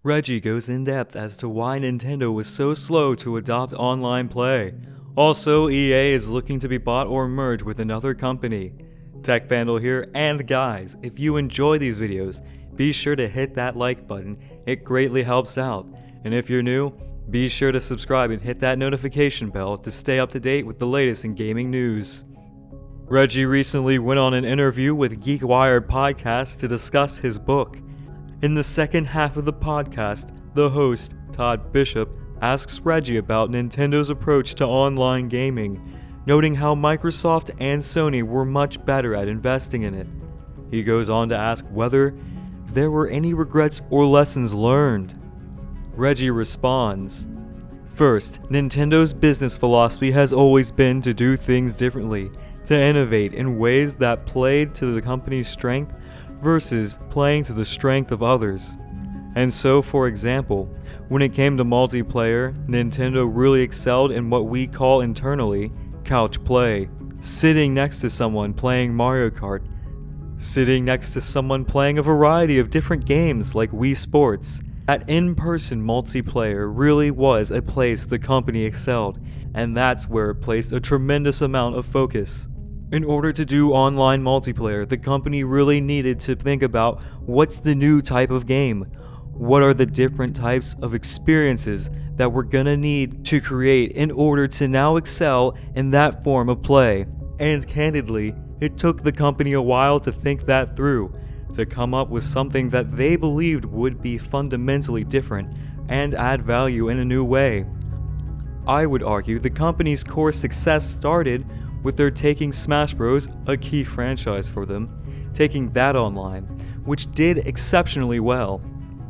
Reggie goes in depth as to why Nintendo was so slow to adopt online play. Also, EA is looking to be bought or merged with another company. TechVandal here, and guys, if you enjoy these videos, be sure to hit that like button, it greatly helps out. And if you're new, be sure to subscribe and hit that notification bell to stay up to date with the latest in gaming news. Reggie recently went on an interview with GeekWired podcast to discuss his book. In the second half of the podcast, the host, Todd Bishop, asks Reggie about Nintendo's approach to online gaming, noting how Microsoft and Sony were much better at investing in it. He goes on to ask whether there were any regrets or lessons learned. Reggie responds, "First, Nintendo's business philosophy has always been to do things differently, to innovate in ways that played to the company's strength versus playing to the strength of others. And so, for example, when it came to multiplayer, Nintendo really excelled in what we call internally couch play. Sitting next to someone playing Mario Kart, sitting next to someone playing a variety of different games like Wii Sports. That in-person multiplayer really was a place the company excelled, and that's where it placed a tremendous amount of focus. In order to do online multiplayer, the company really needed to think about what's the new type of game. What are the different types of experiences that we're gonna need to create in order to now excel in that form of play? And candidly, it took the company a while to think that through, to come up with something that they believed would be fundamentally different and add value in a new way. I would argue the company's core success started with their taking Smash Bros., a key franchise for them, taking that online, which did exceptionally well.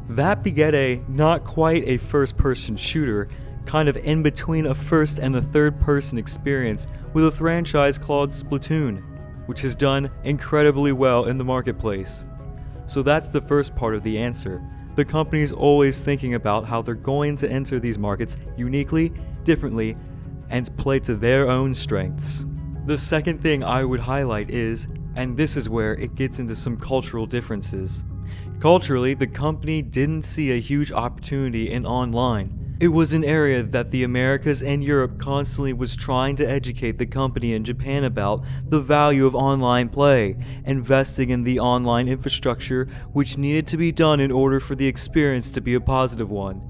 That begat a not quite a first-person shooter, kind of in between a first and a third-person experience with a franchise called Splatoon, which has done incredibly well in the marketplace. So that's the first part of the answer. The company's always thinking about how they're going to enter these markets uniquely, differently, and play to their own strengths. The second thing I would highlight is, and this is where it gets into some cultural differences. Culturally, the company didn't see a huge opportunity in online. It was an area that the Americas and Europe constantly was trying to educate the company in Japan about the value of online play, investing in the online infrastructure which needed to be done in order for the experience to be a positive one.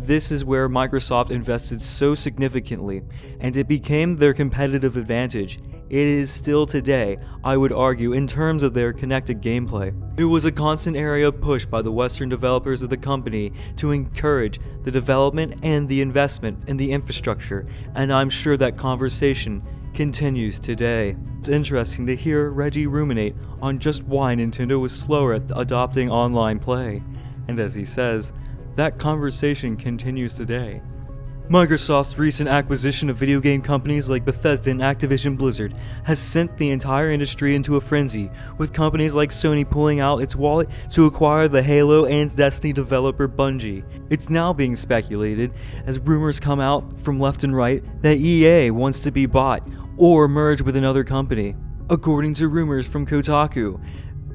This is where Microsoft invested so significantly, and it became their competitive advantage. It is still today, I would argue, in terms of their connected gameplay. It was a constant area of push by the Western developers of the company to encourage the development and the investment in the infrastructure, and I'm sure that conversation continues today. It's interesting to hear Reggie ruminate on just why Nintendo was slower at adopting online play, and as he says, that conversation continues today. Microsoft's recent acquisition of video game companies like Bethesda and Activision Blizzard has sent the entire industry into a frenzy, with companies like Sony pulling out its wallet to acquire the Halo and Destiny developer Bungie. It's now being speculated, as rumors come out from left and right, that EA wants to be bought or merge with another company. According to rumors from Kotaku,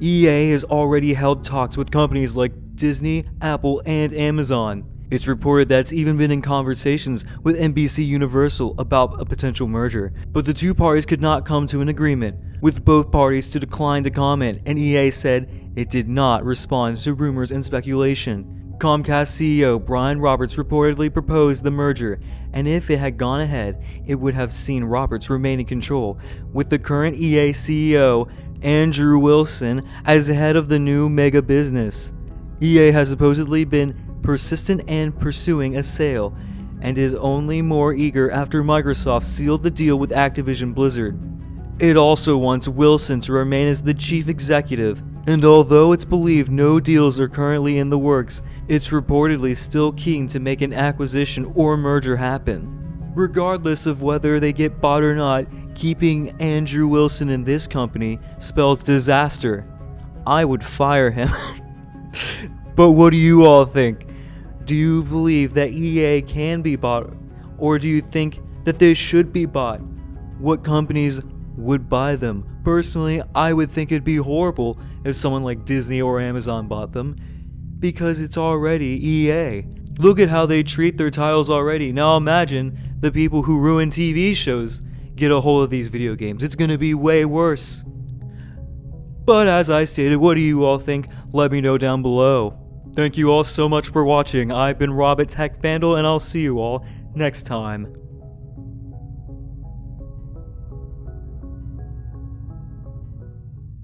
EA has already held talks with companies like Disney, Apple, and Amazon. It's reported that it's even been in conversations with NBC Universal about a potential merger, but the two parties could not come to an agreement, with both parties to decline to comment, and EA said it did not respond to rumors and speculation. Comcast CEO Brian Roberts reportedly proposed the merger, and if it had gone ahead, it would have seen Roberts remain in control, with the current EA CEO Andrew Wilson as the head of the new mega business. EA has supposedly been persistent and pursuing a sale, and is only more eager after Microsoft sealed the deal with Activision Blizzard. It also wants Wilson to remain as the chief executive, and although it's believed no deals are currently in the works, it's reportedly still keen to make an acquisition or merger happen. Regardless of whether they get bought or not, keeping Andrew Wilson in this company spells disaster. I would fire him. But what do you all think? Do you believe that EA can be bought, or do you think that they should be bought? What companies would buy them? Personally, I would think it'd be horrible if someone like Disney or Amazon bought them. because it's already EA. Look at how they treat their titles already. Now imagine the people who ruin TV shows get a hold of these video games. It's gonna be way worse. But as I stated, what do you all think? Let me know down below. Thank you all so much for watching. I've been Rob at TechVandal, and I'll see you all next time.